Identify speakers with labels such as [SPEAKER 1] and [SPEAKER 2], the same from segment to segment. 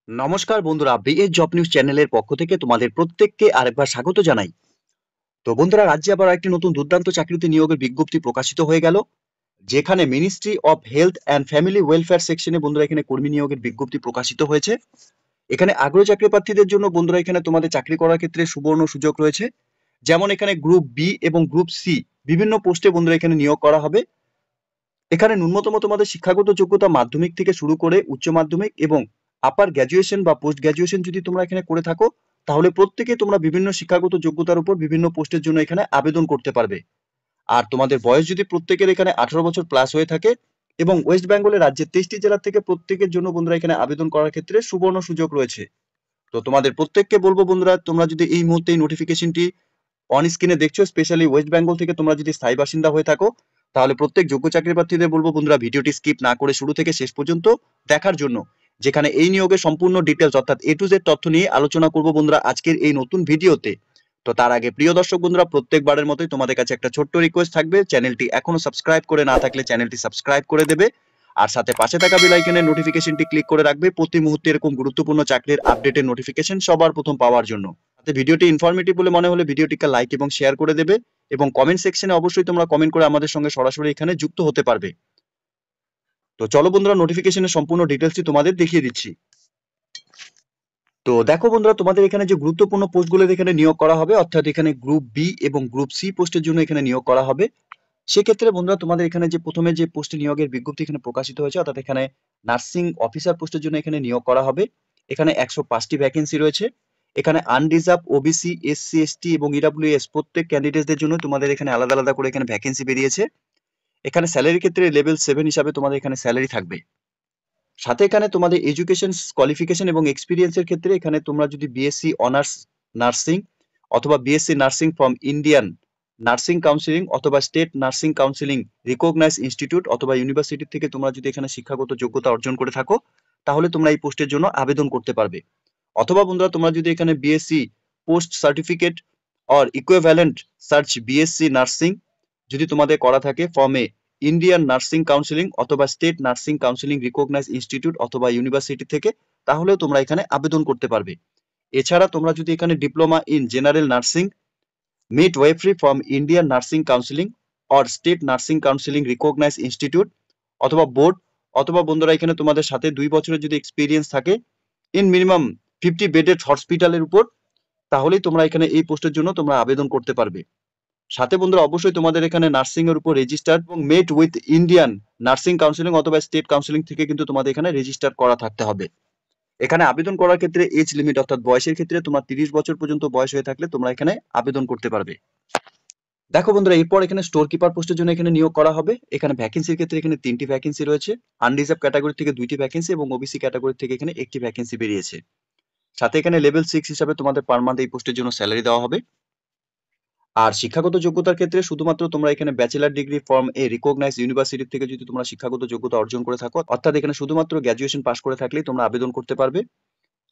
[SPEAKER 1] নমস্কার বন্ধুরা, BS job news চ্যানেলের পক্ষ থেকে তোমাদের প্রত্যেককে আরেকবার স্বাগত জানাই। তো বন্ধুরা, রাজ্যে আবার একটি নতুন দুর্দান্ত চাকরিতে নিয়োগের বিজ্ঞপ্তি প্রকাশিত হয়ে গেল, যেখানে ministry of health and family welfare সেকশনে বন্ধুরা এখানে কর্মী নিয়োগের বিজ্ঞপ্তি প্রকাশিত হয়েছে। এখানে আগ্রহী চাকরি প্রার্থীদের জন্য বন্ধুরা এখানে তোমাদের চাকরি করার ক্ষেত্রে সুবর্ণ সুযোগ রয়েছে। যেমন এখানে গ্রুপ বি এবং গ্রুপ সি বিভিন্ন পোস্টে বন্ধুরা এখানে নিয়োগ করা হবে। এখানে ন্যূনতম তোমাদের শিক্ষাগত যোগ্যতা মাধ্যমিক থেকে শুরু করে উচ্চ মাধ্যমিক এবং আপার গ্র্যাজুয়েশন বা পোস্ট গ্র্যাজুয়েশন যদি তোমরা এখানে করে থাকো, তাহলে প্রত্যেকে তোমরা বিভিন্ন শিক্ষাগত যোগ্যতার উপর বিভিন্ন পোস্টের জন্য এখানে আবেদন করতে পারবে। আর তোমাদের বয়স যদি প্রত্যেকের এখানে 18 বছর প্লাস হয়ে থাকে এবং ওয়েস্ট বেঙ্গলের রাজ্যের 23টি জেলা থেকে প্রত্যেকের জন্য বন্ধুরা এখানে আবেদন করার ক্ষেত্রে সুবর্ণ সুযোগ রয়েছে। তো তোমাদের প্রত্যেককে বলবো বন্ধুরা, তোমরা যদি এই মুহূর্তে এই নোটিফিকেশনটি অন স্ক্রিনে দেখছো, স্পেশালি ওয়েস্ট বেঙ্গল থেকে তোমরা যদি স্থায়ী বাসিন্দা হয়ে থাকো, তাহলে প্রত্যেক যোগ্য চাকরি প্রার্থীদের বলবো বন্ধুরা ভিডিওটি স্কিপ না করে শুরু থেকে শেষ পর্যন্ত দেখার জন্য, যেখানে এই নিয়োগের সম্পূর্ণ ডিটেলস অর্থাৎ এ টু জেড তথ্য নিয়ে আলোচনা করব বন্ধুরা আজকের এই নতুন ভিডিওতে। তো তার আগে প্রিয় দর্শক বন্ধুরা, প্রত্যেকবারের মতোই তোমাদের কাছে একটা ছোট্ট রিকোয়েস্ট থাকবে, চ্যানেলটি এখনো সাবস্ক্রাইব করে না থাকলে চ্যানেলটি সাবস্ক্রাইব করে দেবে, আর সাথে পাশে থাকা বেল আইকনের নোটিফিকেশনটি ক্লিক করে রাখবে প্রতি মুহূর্তে এরকম গুরুত্বপূর্ণ চাকরির আপডেটের নোটিফিকেশন সবার প্রথম পাওয়ার জন্য। সাথে ভিডিওটি ইনফরমেটিভ বলে মনে হলে ভিডিওটিকে লাইক এবং শেয়ার করে দেবে, এবং কমেন্ট সেকশনে অবশ্যই তোমরা কমেন্ট করে আমাদের সঙ্গে সরাসরি এখানে যুক্ত হতে পারবে। তো চলো বন্ধুরা, নোটিফিকেশনের সম্পূর্ণ ডিটেলসটি তোমাদের দেখিয়ে দিচ্ছি। তো দেখো বন্ধুরা, তোমাদের এখানে যে গুরুত্বপূর্ণ পোস্টগুলো এখানে নিয়োগ করা হবে, অর্থাৎ এখানে গ্রুপ বি এবং গ্রুপ সি পোস্টের জন্য এখানে নিয়োগ করা হবে। সেক্ষেত্রে বন্ধুরা, তোমাদের এখানে যে প্রথমে যে পোস্টে নিয়োগের বিজ্ঞপ্তি এখানে প্রকাশিত হয়েছে, অর্থাৎ এখানে নার্সিং অফিসার পোস্টের জন্য এখানে নিয়োগ করা হবে। এখানে 105টি ভ্যাকেন্সি রয়েছে। এখানে আনরিজার্ভ, ওবিসি, এসসি, এসটি এবং ইডব্লিউএস প্রত্যেক ক্যান্ডিডেটদের জন্য তোমাদের এখানে আলাদা আলাদা করে এখানে ভ্যাকেন্সি বেরিয়েছে। এখানে স্যালারির ক্ষেত্রে লেভেল 7 হিসাবে তোমাদের এখানে স্যালারি থাকবে। সাথে এখানে তোমাদের এডুকেশন কোয়ালিফিকেশন এবং এক্সপিরিয়েন্সের ক্ষেত্রে এখানে তোমরা যদি বিএসসি অনার্স নার্সিং অথবা BSc nursing from Indian nursing counselling অথবা state nursing counselling recognize institute অথবা ইউনিভার্সিটি থেকে তোমরা যদি এখানে শিক্ষাগত যোগ্যতা অর্জন করে থাকো, তাহলে তোমরা এই পোস্টের জন্য আবেদন করতে পারবে। অথবা বন্ধুরা, তোমরা যদি এখানে BSc post certificate or equivalent search BSc nursing যদি তোমাদের করা থাকে from a Indian nursing counselling অথবা state nursing counselling recognize institute অথবা ইউনিভার্সিটি থেকে, তাহলেও তোমরা এখানে আবেদন করতে পারবে। এছাড়া তোমরা যদি এখানে diploma in general nursing midwifery from Indian nursing counselling or state nursing counselling recognize institute অথবা বোর্ড, অথবা বন্ধুরা এখানে তোমাদের সাথে 2 বছরের যদি এক্সপিরিয়েন্স থাকে ইন মিনিমাম 50 বেডেড হসপিটালের উপর, তাহলেই তোমরা এখানে এই পোস্টের জন্য তোমরা আবেদন করতে পারবে। সাথে বন্ধুরা অবশ্যই তোমাদের এখানে নার্সিং এর উপর রেজিস্টার্ড এবং মেট উইথ ইন্ডিয়ান নার্সিং কাউন্সিলিং অথবা স্টেট কাউন্সিলিং থেকে কিন্তু তোমাদের এখানে রেজিস্টার করা থাকতে হবে। এখানে আবেদন করার ক্ষেত্রে এজ লিমিট অর্থাৎ বয়সের ক্ষেত্রে তোমার 30 বছর পর্যন্ত বয়স হয়ে থাকলে তোমরা এখানে আবেদন করতে পারবে। দেখো বন্ধুরা, এরপর এখানে স্টোর কিপার পোস্টের জন্য এখানে নিয়োগ করা হবে। এখানে ভ্যাকেন্সির ক্ষেত্রে এখানে 3টি ভ্যাকেন্সি রয়েছে। আনরিজার্ভ ক্যাটাগরি থেকে 2টি ভ্যাকেন্সি এবং ওবিসি ক্যাটাগরি থেকে এখানে 1টি ভ্যাকেন্সি বেরিয়েছে। সাথে এখানে লেভেল 6 হিসাবে তোমাদের পার মান্থ এই পোস্টের জন্য স্যালারি দেওয়া হবে। আর শিক্ষাগত যোগ্যতার ক্ষেত্রে শুধুমাত্র তোমরা এখানে bachelor degree from a recognise university থেকে যদি তোমরা শিক্ষাগত যোগ্যতা অর্জন করে থাকো, অর্থাৎ এখানে শুধুমাত্র গ্র্যাজুয়েশন পাস করে থাকলেই তোমরা আবেদন করতে পারবে।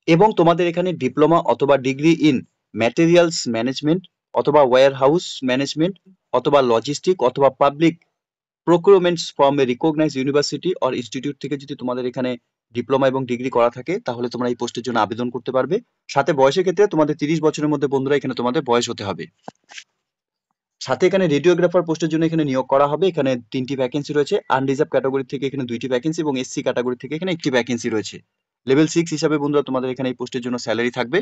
[SPEAKER 1] এবং তোমাদের এখানে ডিপ্লোমা অথবা ডিগ্রি ইন ম্যাটেরিয়ালস ম্যানেজমেন্ট অথবা ওয়্যার হাউস ম্যানেজমেন্ট অথবা লজিস্টিক অথবা public procurements from a recognise university or institute থেকে যদি তোমাদের এখানে ডিপ্লোমা এবং ডিগ্রি করা থাকে, তাহলে তোমরা এই পোস্টের জন্য আবেদন করতে পারবে। সাথে বয়সের ক্ষেত্রে তোমাদের 30 বছরের মধ্যে বন্ধুরা এখানে তোমাদের বয়স হতে হবে। সাথে এখানে রেডিওগ্রাফার পোস্টের জন্য এখানে নিয়োগ করা হবে। এখানে 3টি ভ্যাকেন্সি রয়েছে। আনরিজার্ভ ক্যাটাগরি থেকে এখানে 2টি ভ্যাকেন্সি এবং এসসি ক্যাটাগরি থেকে এখানে 1টি ভ্যাকেন্সি রয়েছে। লেভেল 6 হিসাবে বন্ধুরা তোমাদের এখানে এই পোস্টের জন্য স্যালারি থাকবে।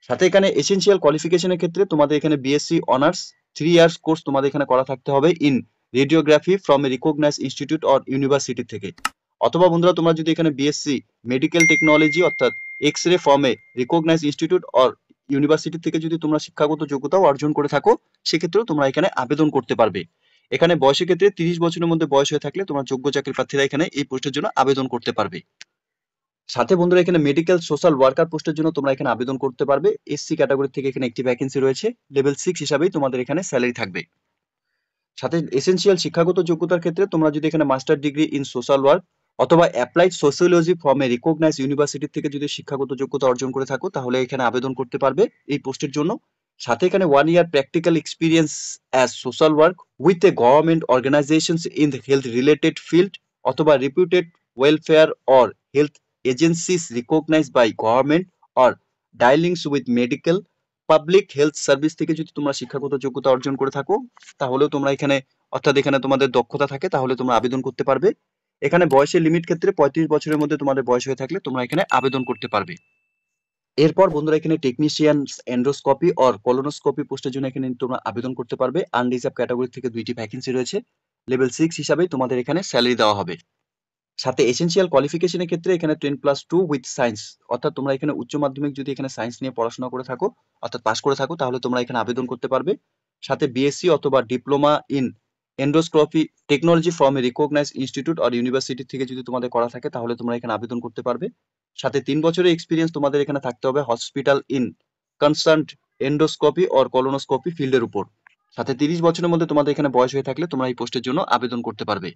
[SPEAKER 1] সাথে এখানে এসেনশিয়াল কোয়ালিফিকেশনের ক্ষেত্রে তোমাদের এখানে বিএসসি অনার্স 3 ইয়ার্স কোর্স তোমাদের এখানে করা থাকতে হবে in radiography from a recognise institute or university থেকে। অথবা বন্ধুরা, তোমরা যদি এখানে বিএসসি মেডিকেল টেকনোলজি অর্থাৎ X ray from a recognise institute or university থেকে যদি তোমরা শিক্ষাগত যোগ্যতাও অর্জন করে থাকো, সেক্ষেত্রেও তোমরা এখানে আবেদন করতে পারবে। এখানে বয়সের ক্ষেত্রে 30 বছরের মধ্যে বয়স হয়ে থাকলে তোমরা যোগ্য চাকরি প্রার্থীরা এখানে এই পোস্টের জন্য আবেদন করতে পারবে। সাথে বন্ধুরা এখানে মেডিকেল সোশ্যাল ওয়ার্কার পোস্টের জন্য তোমরা এখানে আবেদন করতে পারবে। এসসি ক্যাটাগরি থেকে এখানে একটি ভ্যাকেন্সি রয়েছে। লেভেল 6 হিসাবেই তোমাদের এখানে স্যালারি থাকবে। সাথে এসেনশিয়াল শিক্ষাগত যোগ্যতার ক্ষেত্রে তোমরা যদি এখানে master degree in social work অথবা applied sociology from a recognise university থেকে যদি শিক্ষাগত যোগ্যতা অর্জন করে থাকো, তাহলে এখানে আবেদন করতে পারবে এই পোস্টের জন্য। সাথে এখানে 1 year practical experience as social work with a government organisations in the health related field অথবা reputed welfare or health agencies recognized by government or dealings with medical public health service থেকে যদি তোমরা শিক্ষাগত যোগ্যতা অর্জন করে থাকো তাহলেও তোমরা এখানে, অর্থাৎ এখানে তোমাদের দক্ষতা থাকে, তাহলে তোমরা আবেদন করতে পারবে। এখানে বয়সের লিমিট ক্ষেত্রে 35 বছরের মধ্যে তোমাদের বয়স হয়ে থাকলে তোমরা এখানে আবেদন করতে পারবে। এরপর বন্ধুরা এখানে টেকনিশিয়ান এন্ডোস্কোপি অর কলোনোস্কোপি পোস্টের জন্য এখানে তোমরা আবেদন করতে পারবে। আনরিজার্ভ ক্যাটাগরি থেকে 2টি ভ্যাকেন্সি রয়েছে। লেভেল 6 হিসাবে তোমাদের এখানে স্যালারি দেওয়া হবে। সাথে এসেনশিয়াল কোয়ালিফিকেশনের ক্ষেত্রে এখানে 10+2 উইথ সায়েন্স, অর্থাৎ তোমরা এখানে উচ্চ মাধ্যমিক যদি এখানে সায়েন্স নিয়ে পড়াশোনা করে থাকো, অর্থাৎ পাস করে থাকো, তাহলে তোমরা এখানে আবেদন করতে পারবে। সাথে বিএসসি অথবা diploma in endoscopy technology from a recognised institute আর ইউনিভার্সিটি থেকে যদি তোমাদের করা থাকে তাহলে তোমরা এখানে আবেদন করতে পারবে। সাথে 3 বছরের এক্সপিরিয়েন্স তোমাদের এখানে থাকতে হবে hospital in concerned endoscopy or colonoscopy ফিল্ডের উপর। সাথে 30 বছরের মধ্যে তোমাদের এখানে বয়স হয়ে থাকলে তোমরা এই পোস্টের জন্য আবেদন করতে পারবে।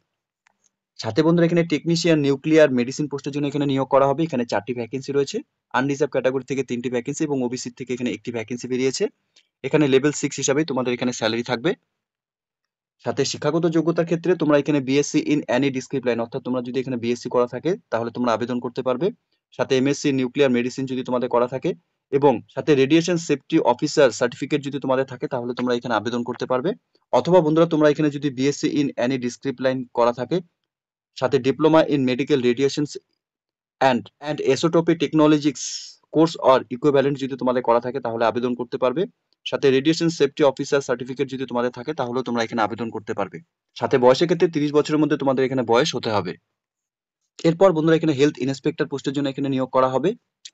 [SPEAKER 1] সাথে বন্ধুরা এখানে টেকনিশিয়ান নিউক্লিয়ার মেডিসিন পোস্টের জন্য এখানে নিয়োগ করা হবে। এখানে 4টি ভ্যাকেন্সি রয়েছে। আনরিজার্ভ ক্যাটাগরি থেকে 3টি ভ্যাকেন্সি এবং ওবিসি থেকে এখানে 1টি ভ্যাকেন্সি বেরিয়েছে। এখানে লেভেল 6 হিসাবে তোমাদের এখানে স্যালারি থাকবে। সাথে শিক্ষাগত যোগ্যতার ক্ষেত্রে তোমরা এখানে বিএসসি ইন এনি ডিসিপ্লিন, অর্থাৎ তোমরা যদি এখানে বিএসসি করা থাকে তাহলে তোমরা আবেদন করতে পারবে। সাথে এমএসসি নিউক্লিয়ার মেডিসিন যদি তোমাদের করা থাকে এবং সাথে রেডিয়েশন সেফটি অফিসার সার্টিফিকেট যদি তোমাদের থাকে তাহলে তোমরা এখানে আবেদন করতে পারবে। অথবা বন্ধুরা তোমরা এখানে যদি বিএসসি ইন এনি ডিসিপ্লিন করা থাকে, সাথে diploma in medical radiations and isotope technologies course or equivalent যদি তোমাদের করা থাকে তাহলে আবেদন করতে পারবে। সাথে রেডিয়েশন সেফটি অফিসার সার্টিফিকেট যদি তোমাদের থাকে তাহলেও তোমরা এখানে আবেদন করতে পারবে। সাথে বয়সের ক্ষেত্রে 30 বছরের মধ্যে তোমাদের এখানে বয়স হতে হবে। এরপর বন্ধুরা এখানে হেলথ ইন্সপেক্টর পোস্টের জন্য এখানে নিয়োগ করা হবে।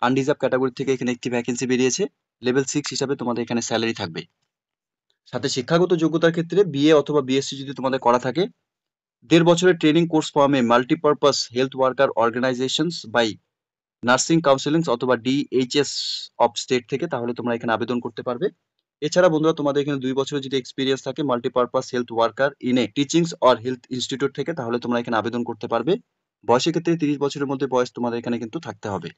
[SPEAKER 1] আনরিজার্ভ ক্যাটাগরি থেকে এখানে একটি ভ্যাকেন্সি বেরিয়েছে। লেভেল 6 হিসাবে তোমাদের এখানে স্যালারি থাকবে। সাথে শিক্ষাগত যোগ্যতার ক্ষেত্রে বিএ অথবা বিএসসি যদি তোমাদের করা থাকে, 1.5 বছরের ট্রেনিং কোর্স ফর্মে multipurpose health worker organisations by nursing counselling অথবা ডিএইচএস অফ স্টেট থেকে তাহলে তোমরা এখানে আবেদন করতে পারবে। এছাড়া বন্ধুরা তোমাদের এখানে 2 বছরের যদি এক্সপিরিয়েন্স থাকে multipurpose health worker in a teachings or health institute থেকে তাহলে তোমরা এখানে আবেদন করতে পারবে। বয়সের ক্ষেত্রে 30 বছরের মধ্যে বয়স তোমাদের এখানে কিন্তু থাকতে হবে।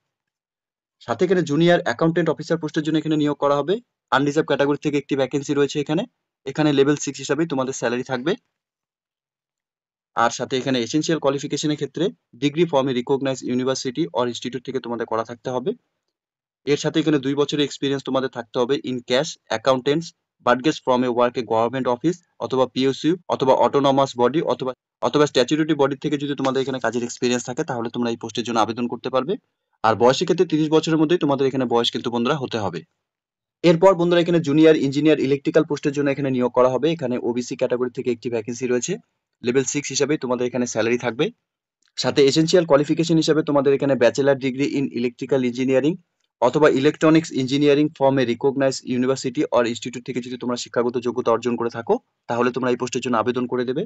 [SPEAKER 1] সাথে এখানে জুনিয়র অ্যাকাউন্টেন্ট অফিসার পোস্টের জন্য এখানে নিয়োগ করা হবে। আনরিজার্ভ ক্যাটাগরি থেকে একটি ভ্যাকেন্সি রয়েছে এখানে। এখানে লেভেল 6 হিসাবেই তোমাদের স্যালারি থাকবে। আর সাথে এখানে এসেনশিয়াল কোয়ালিফিকেশনের ক্ষেত্রে degree from a recognised university or institute থেকে তোমাদের করা থাকতে হবে। এর সাথে এখানে 2 বছরের এক্সপিরিয়েন্স তোমাদের থাকতে হবে in cash accountants Burgess from a work a government office অথবা পিএসইউ অথবা অটোনমাস বডি অথবা স্ট্যাচুটরি বডি থেকে যদি তোমাদের এখানে কাজের এক্সপিরিয়েন্স থাকে তাহলে তোমরা এই পোস্টের জন্য আবেদন করতে পারবে। আর বয়সের ক্ষেত্রে 30 বছরের মধ্যেই তোমাদের এখানে বয়স কিন্তু বন্ধুরা হতে হবে। এরপর বন্ধুরা এখানে জুনিয়র ইঞ্জিনিয়ার ইলেকট্রিক্যাল পোস্টের জন্য এখানে নিয়োগ করা হবে। এখানে ওবিসি ক্যাটাগরি থেকে একটি ভ্যাকেন্সি রয়েছে। লেভেল 6 হিসাবে তোমাদের এখানে স্যালারি থাকবে। সাথে এসেনশিয়াল কোয়ালিফিকেশন হিসাবে তোমাদের এখানে bachelor degree in electrical engineering অথবা electronics engineering from a recognised university or institute থেকে যদি তোমরা শিক্ষাগত যোগ্যতা অর্জন করে থাকো তাহলে তোমরা এই পোস্টের জন্য আবেদন করে দেবে।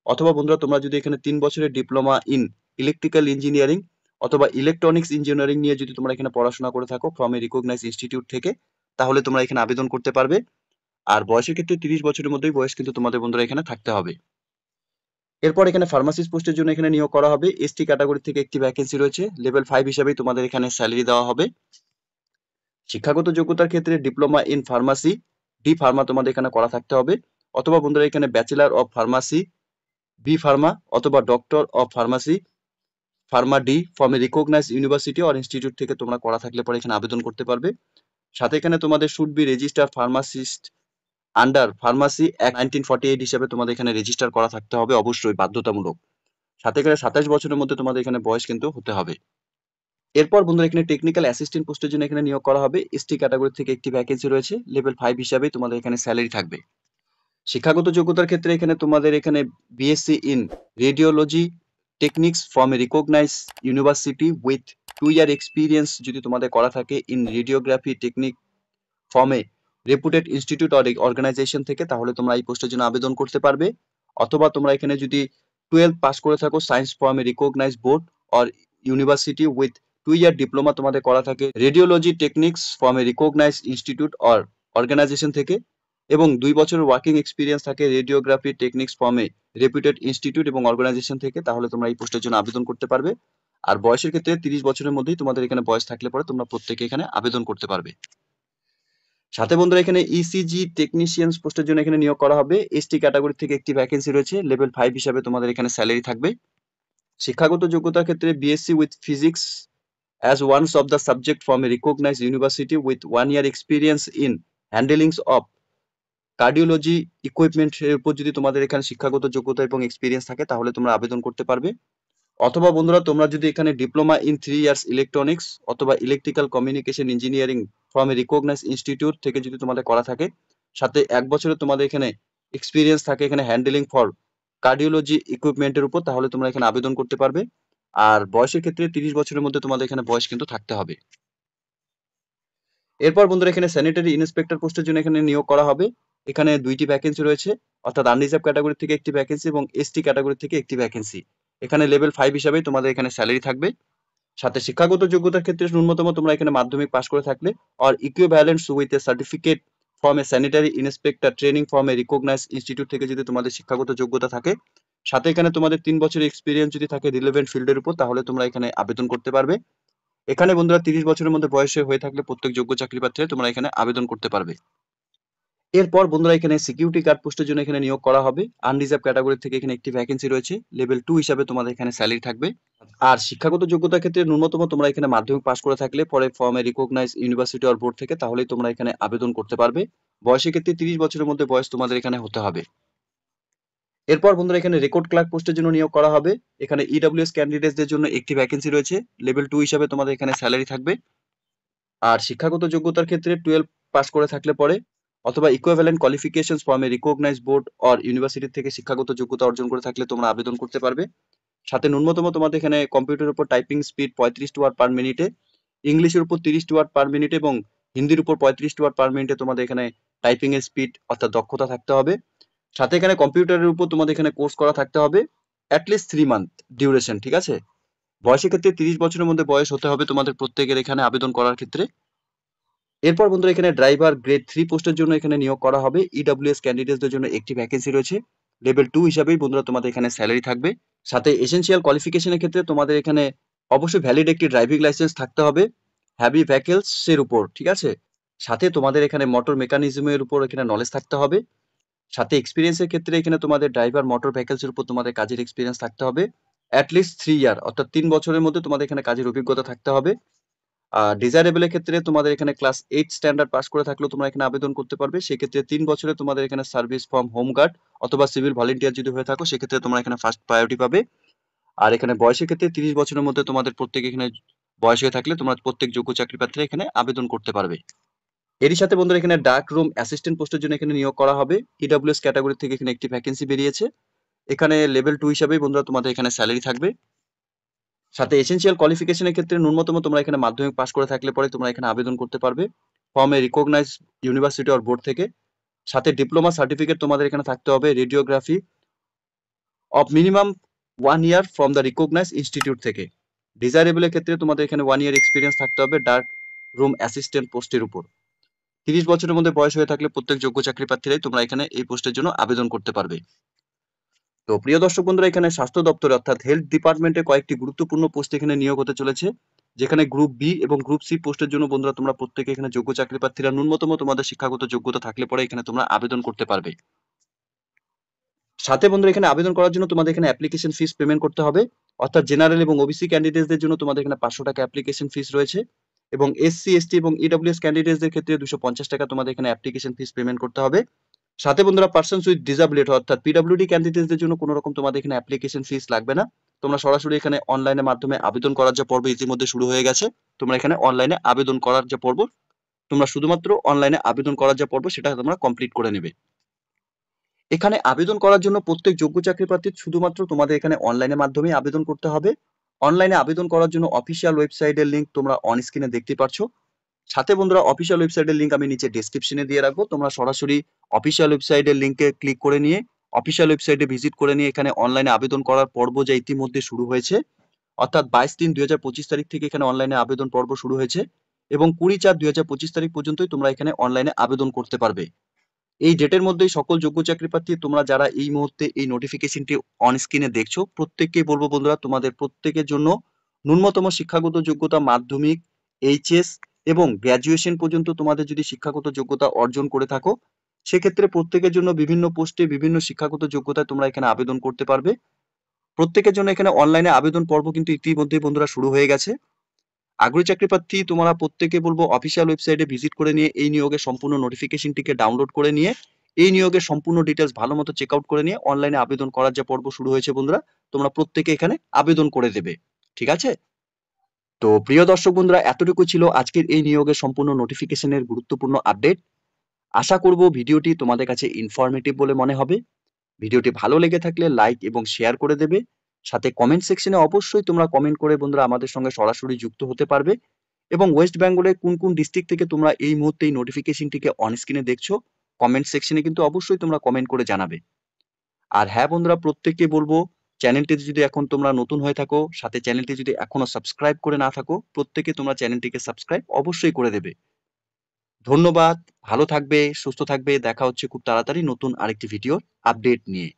[SPEAKER 1] অথবা বন্ধুরা তোমরা যদি এখানে 3 বছরের ডিপ্লোমা ইন ইলেকট্রিক্যাল ইঞ্জিনিয়ারিং অথবা ইলেকট্রনিক্স ইঞ্জিনিয়ারিং নিয়ে যদি তোমরা এখানে পড়াশোনা করে থাকো ফ্রম এ রিকগনাইজড ইনস্টিটিউট থেকে তাহলে তোমরা এখানে আবেদন করতে পারবে। আর বয়সের ক্ষেত্রে 30 বছরের মধ্যেই বয়স কিন্তু তোমাদের বন্ধুরা এখানে থাকতে হবে। এরপর এখানে ফার্মাসিস্ট পোস্টের জন্য এখানে নিয়োগ করা হবে। এসটি ক্যাটাগরি থেকে একটি ভ্যাকেন্সি রয়েছে। লেভেল 5 হিসাবেই তোমাদের এখানে স্যালারি দেওয়া হবে। শিক্ষাগত যোগ্যতার ক্ষেত্রে diploma in pharmacy D pharma তোমাদের এখানে করা থাকতে হবে। অথবা বন্ধুরা এখানে bachelor of pharmacy B pharma অথবা doctor of pharmacy pharma D from a recognised university or institute থেকে তোমরা করা থাকলে পরে এখানে আবেদন করতে পারবে। সাথে এখানে তোমাদের should be register pharmacist under pharmacy act 1948 হিসাবে তোমাদের এখানে রেজিস্টার করা থাকতে হবে, অবশ্যই বাধ্যতামূলক। সাথে এখানে 27 বছরের মধ্যে তোমাদের এখানে বয়স কিন্তু হতে হবে। এরপর বন্ধুরা এখানে টেকনিক্যাল অ্যাসিস্ট্যান্ট পোস্টের জন্য এখানে নিয়োগ করা হবে। এসটি ক্যাটাগরি থেকে একটি ভ্যাকেন্সি রয়েছে। লেভেল 5 হিসাবে তোমাদের এখানে স্যালারি থাকবে। শিক্ষাগত যোগ্যতার ক্ষেত্রে এখানে তোমাদের এখানে BSc in radiology techniques from a recognised university with 2 year experience যদি তোমাদের করা থাকে in radiography technique from a reputed institute or organisation থেকে তাহলে তোমরা এই পোস্টের জন্য আবেদন করতে পারবে। অথবা তোমরা এখানে যদি 12 পাস করে থাকো science from a recognised board or university with 2 year diploma তোমাদের করা থাকে radiology techniques from a recognised institute or organisation থেকে এবং 2 বছরের ওয়ার্কিং এক্সপিরিয়েন্স থাকে radiography techniques from a reputed institute এবং অর্গানাইজেশন থেকে তাহলে তোমরা এই পোস্টের জন্য আবেদন করতে পারবে। আর বয়সের ক্ষেত্রে 30 বছরের মধ্যেই তোমাদের এখানে বয়স থাকলে পরে তোমরা প্রত্যেকে এখানে আবেদন করতে পারবে। সাথে বন্ধুরা এখানে ইসিজি টেকনিশিয়ানস পোস্টের জন্য এখানে নিয়োগ করা হবে। এসটি ক্যাটাগরি থেকে একটি ভ্যাকেন্সি রয়েছে। লেভেল 5 হিসাবে তোমাদের এখানে স্যালারি থাকবে। শিক্ষাগত যোগ্যতার ক্ষেত্রে BSc with physics as one of the subject from a recognized university with 1 year experience in handling of cardiology equipment এর উপর যদি তোমাদের এখানে শিক্ষাগত যোগ্যতা এবং এক্সপিরিয়েন্স থাকে তাহলে তোমরা আবেদন করতে পারবে। অথবা বন্ধুরা তোমরা যদি এখানে ডিপ্লোমা ইন 3 ইয়ার্স ইলেকট্রনিক্স অথবা electrical communication engineering from a recognised institute থেকে যদি তোমাদের করা থাকে, সাথে 1 বছরের তোমাদের এখানে এক্সপিরিয়েন্স থাকে এখানে হ্যান্ডলিং ফর কার্ডিওলজি ইকুইপমেন্টের উপর, তাহলে তোমরা এখানে আবেদন করতে পারবে। আর বয়সের ক্ষেত্রে 30 বছরের মধ্যে তোমাদের এখানে বয়স কিন্তু থাকতে হবে। এরপর বন্ধুরা এখানে স্যানিটারি ইন্সপেক্টর পোস্টের জন্য এখানে নিয়োগ করা হবে। এখানে 2টি ভ্যাকেন্সি রয়েছে, অর্থাৎ আনরিজার্ভ ক্যাটাগরি থেকে একটি ভ্যাকেন্সি এবং এসটি ক্যাটাগরি থেকে একটি ভ্যাকেন্সি। এখানে লেভেল 5 হিসাবে তোমাদের এখানে স্যালারি থাকবে। সাথে শিক্ষাগত যোগ্যতার ক্ষেত্রে ন্যূনতম তোমরা এখানে মাধ্যমিক পাস করে থাকলে আর equivalent with a certificate from a sanitary inspector training from a recognised institute থেকে যদি তোমাদের শিক্ষাগত যোগ্যতা থাকে, সাথে এখানে তোমাদের 3 বছরের এক্সপিরিয়েন্স যদি থাকে রিলেভেন্ট ফিল্ডের উপর, তাহলে তোমরা এখানে আবেদন করতে পারবে। এখানে বন্ধুরা 30 বছরের মধ্যে বয়সে হয়ে থাকলে প্রত্যেক যোগ্য চাকরি প্রার্থীরা তোমরা এখানে আবেদন করতে পারবে। এরপর বন্ধুরা এখানে সিকিউরিটি গার্ড পোস্টের জন্য এখানে নিয়োগ করা হবে। আনরিজার্ভ ক্যাটাগরি থেকে এখানে একটি ভ্যাকেন্সি রয়েছে, লেভেল 2 হিসাবে তোমাদের এখানে স্যালারি থাকবে। আর শিক্ষাগত যোগ্যতার ক্ষেত্রে ন্যূনতম তোমরা এখানে মাধ্যমিক পাস করে থাকলে পরে from a recognised university or board থেকে, তাহলেই তোমরা এখানে আবেদন করতে পারবে। বয়সের ক্ষেত্রে 30 বছরের মধ্যে বয়স তোমাদের এখানে হতে হবে। এরপর বন্ধুরা এখানে রেকর্ড ক্লার্ক পোস্টের জন্য নিয়োগ করা হবে। এখানে ইডব্লিউএস ক্যান্ডিডেটদের জন্য একটি ভ্যাকেন্সি রয়েছে, লেভেল 2 হিসাবে তোমাদের এখানে স্যালারি থাকবে। আর শিক্ষাগত যোগ্যতার ক্ষেত্রে 12 পাস করে থাকলে পরে অথবা equivalent qualifications from a recognised board or university থেকে শিক্ষাগত যোগ্যতা অর্জন করে থাকলে তোমরা আবেদন করতে পারবে। সাথে ন্যূনতম তোমাদের এখানে কম্পিউটারের উপর টাইপিং স্পিড 35 ওয়ার্ড পার মিনিটে, ইংলিশের উপর 30 ওয়ার্ড পার মিনিটে এবং হিন্দির উপর 35 ওয়ার্ড পার মিনিটে তোমাদের এখানে টাইপিং এর স্পিড অর্থাৎ দক্ষতা থাকতে হবে। সাথে এখানে কম্পিউটারের উপর তোমাদের এখানে কোর্স করা থাকতে হবে অ্যাটলিস্ট 3 মান্থ ডিউরেশন, ঠিক আছে। বয়সের ক্ষেত্রে 30 বছরের মধ্যে বয়স হতে হবে তোমাদের প্রত্যেকের এখানে আবেদন করার ক্ষেত্রে। এরপর বন্ধুরা এখানে ড্রাইভার গ্রেড 3 পোস্টের জন্য এখানে নিয়োগ করা হবে। ইডব্লিউএস ক্যান্ডিডেটদের জন্য একটি ভ্যাকেন্সি রয়েছে, লেভেল 2 হিসাবেই বন্ধুরা তোমাদের এখানে স্যালারি থাকবে। সাথে এসেনশিয়াল কোয়ালিফিকেশনের ক্ষেত্রে তোমাদের এখানে অবশ্যই ভ্যালিড একটি ড্রাইভিং লাইসেন্স থাকতে হবে হেভি ভেহিকলস এর উপর, ঠিক আছে। সাথে তোমাদের এখানে মোটর মেকানিজমের উপর এখানে নলেজ থাকতে হবে। সাথে এক্সপিরিয়েন্সের ক্ষেত্রে এখানে তোমাদের ড্রাইভার মোটর ভেহিকলস এর উপর তোমাদের কাজের এক্সপিরিয়েন্স থাকতে হবে অ্যাটলিস্ট 3 ইয়ার, অর্থাৎ 3 বছরের মধ্যে তোমাদের এখানে কাজের অভিজ্ঞতা থাকতে হবে। ডিজায়ারেবল এর ক্ষেত্রে তোমাদের এখানে ক্লাস 8 স্ট্যান্ডার্ড পাস করে থাকলেও তোমরা এখানে আবেদন করতে পারবে। সেক্ষেত্রে 3 বছরে তোমাদের এখানে সার্ভিস ফ্রম হোম গার্ড অথবা সিভিল ভলেন্টিয়ার যদি হয়ে থাকো, সেক্ষেত্রে তোমরা এখানে ফার্স্ট প্রায়োরিটি পাবে। আর এখানে বয়সের ক্ষেত্রে 30 বছরের মধ্যে তোমাদের প্রত্যেক এখানে বয়স হয়ে থাকলে তোমরা প্রত্যেক যোগ্য চাকরি প্রার্থীরা এখানে আবেদন করতে পারবে। এরই সাথে বন্ধুরা এখানে ডার্ক রুম অ্যাসিস্ট্যান্ট পোস্টের জন্য এখানে নিয়োগ করা হবে। ইডব্লিউএস ক্যাটাগরি থেকে এখানে একটি ভ্যাকেন্সি বেরিয়েছে। এখানে লেভেল 2 হিসাবেই বন্ধুরা তোমাদের এখানে স্যালারি থাকবে। সাথে এসেনশিয়াল কোয়ালিফিকেশনের ক্ষেত্রে ন্যূনতম তোমরা এখানে মাধ্যমিক পাস করে থাকলে পরে তোমরা এখানে আবেদন করতে পারবে from a recognised university or board থেকে। সাথে ডিপ্লোমা সার্টিফিকেট তোমাদের এখানে থাকতে হবে radiography of minimum 1 year from the recognised institute থেকে। ডিজায়ারেবলের ক্ষেত্রে তোমাদের এখানে 1 ইয়ার এক্সপিরিয়েন্স থাকতে হবে ডার্ক রুম অ্যাসিস্ট্যান্ট পোস্টের উপর। 30 বছরের মধ্যে বয়স হয়ে থাকলে প্রত্যেক যোগ্য চাকরি প্রার্থীরাই তোমরা এখানে এই পোস্টের জন্য আবেদন করতে পারবে। তো প্রিয় দর্শক বন্ধুরা এখানে স্বাস্থ্য দপ্তরে অর্থাৎ হেলথ ডিপার্টমেন্টে কয়েকটি গুরুত্বপূর্ণ পোস্ট এখানে নিয়োগ হতে চলেছে, যেখানে গ্রুপ বি এবং গ্রুপ সি পোস্টের জন্য বন্ধুরা তোমরা প্রত্যেকে এখানে যোগ্য চাকরি প্রার্থীরা ন্যূনতম তোমাদের শিক্ষাগত যোগ্যতা থাকলে পরে এখানে তোমরা আবেদন করতে পারবে। সাথে বন্ধুরা এখানে আবেদন করার জন্য তোমাদের এখানে অ্যাপ্লিকেশন ফিস পেমেন্ট করতে হবে, অর্থাৎ জেনারেল এবং ওবিসি ক্যান্ডিডেটদের জন্য তোমাদের এখানে 500 টাকা অ্যাপ্লিকেশন ফিস রয়েছে এবং এসসি এসটি এবং ইডব্লিউএস ক্যান্ডিডেটদের ক্ষেত্রে 250 টাকা তোমাদের এখানে অ্যাপ্লিকেশন ফিস পেমেন্ট করতে হবে। সাথে বন্ধুরা পার্সনস উইথ ডিসেবিলিটি অর্থাৎ পিডব্লিউডি ক্যান্ডিডেটদের জন্য কোনো রকম তোমাদের এখানে অ্যাপ্লিকেশন ফিস লাগবে না। তোমরা সরাসরি এখানে অনলাইনের মাধ্যমে আবেদন করার যে পর্ব ইতিমধ্যে শুরু হয়ে গেছে, তোমরা এখানে অনলাইনে আবেদন করার যে পর্ব, তোমরা শুধুমাত্র অনলাইনে আবেদন করার যে পর্ব সেটা তোমরা কমপ্লিট করে নেবে। এখানে আবেদন করার জন্য প্রত্যেক যোগ্য চাকরি প্রার্থী শুধুমাত্র তোমাদের এখানে অনলাইনের মাধ্যমে আবেদন করতে হবে। অনলাইনে আবেদন করার জন্য অফিসিয়াল ওয়েবসাইটের লিংক তোমরা অন স্ক্রিনে দেখতে পাচ্ছ। সাথে বন্ধুরা অফিসিয়াল ওয়েবসাইটের লিংক আমি নিচে ডেসক্রিপশনে দিয়ে রাখবো, তোমরা সরাসরি অফিসিয়াল ওয়েবসাইটের লিংকে ক্লিক করে নিয়ে অফিসিয়াল ওয়েবসাইটে ভিজিট করে নিয়ে এখানে অনলাইনে আবেদন করার পর্ব যা ইতিমধ্যে শুরু হয়েছে, অর্থাৎ 22/3/2025 তারিখ থেকে এখানে অনলাইনে আবেদন পর্ব শুরু হয়েছে এবং 20/4/2025 তারিখ পর্যন্তই তোমরা এখানে অনলাইনে আবেদন করতে পারবে। এই ডেটের মধ্যেই সকল যোগ্য চাকরি প্রার্থী তোমরা যারা এই মুহূর্তে এই নোটিফিকেশনটি অন স্ক্রিনে দেখছো, প্রত্যেককেই বলবো বন্ধুরা তোমাদের প্রত্যেকের জন্য ন্যূনতম শিক্ষাগত যোগ্যতা মাধ্যমিক, এইচএস এবং গ্র্যাজুয়েশন পর্যন্ত তোমাদের যদি শিক্ষাগত যোগ্যতা অর্জন করে থাকো, সেক্ষেত্রে প্রত্যেকের জন্য বিভিন্ন পোস্টে বিভিন্ন শিক্ষাগত যোগ্যতায় তোমরা এখানে আবেদন করতে পারবে। প্রত্যেকের জন্য এখানে অনলাইনে আবেদন পর্ব কিন্তু ইতিমধ্যে বন্ধুরা শুরু হয়ে গেছে। আগ্রহী চাকরি প্রার্থী তোমরা প্রত্যেকে বলবো অফিসিয়াল ওয়েবসাইটে ভিজিট করে নিয়ে এই নিয়োগের সম্পূর্ণ নোটিফিকেশনটিকে ডাউনলোড করে নিয়ে এই নিয়োগের সম্পূর্ণ ডিটেলস ভালো মতো চেক আউট করে নিয়ে অনলাইনে আবেদন করার যে পর্ব শুরু হয়েছে বন্ধুরা, তোমরা প্রত্যেকে এখানে আবেদন করে দেবে। ঠিক আছে? তো প্রিয় দর্শক বন্ধুরা, এতটুকু ছিল আজকের এই নিয়োগের সম্পূর্ণ নোটিফিকেশনের গুরুত্বপূর্ণ আপডেট। আশা করব ভিডিওটি তোমাদের কাছে ইনফরমেটিভ বলে মনে হবে। ভিডিওটি ভালো লেগে থাকলে লাইক এবং শেয়ার করে দেবে। সাথে কমেন্ট সেকশনে অবশ্যই তোমরা কমেন্ট করে বন্ধুরা আমাদের সঙ্গে সরাসরি যুক্ত হতে পারবে। এবং ওয়েস্ট বেঙ্গলের কোন কোন ডিস্ট্রিক্ট থেকে তোমরা এই মুহূর্তে এই নোটিফিকেশনটিকে অন স্ক্রিনে দেখছো, কমেন্ট সেকশনে কিন্তু অবশ্যই তোমরা কমেন্ট করে জানাবে। আর হ্যাঁ বন্ধুরা, প্রত্যেককে বলবো চ্যানেলটিতে যদি এখন তোমরা নতুন হয়ে থাকো, সাথে চ্যানেলটি যদি এখনো সাবস্ক্রাইব করে না থাকো, প্রত্যেকে তোমরা চ্যানেলটিকে সাবস্ক্রাইব অবশ্যই করে দেবে। ধন্যবাদ, ভালো থাকবে, সুস্থ থাকবে। দেখা হচ্ছে খুব তাড়াতাড়ি নতুন আরেকটি ভিডিওর আপডেট নিয়ে।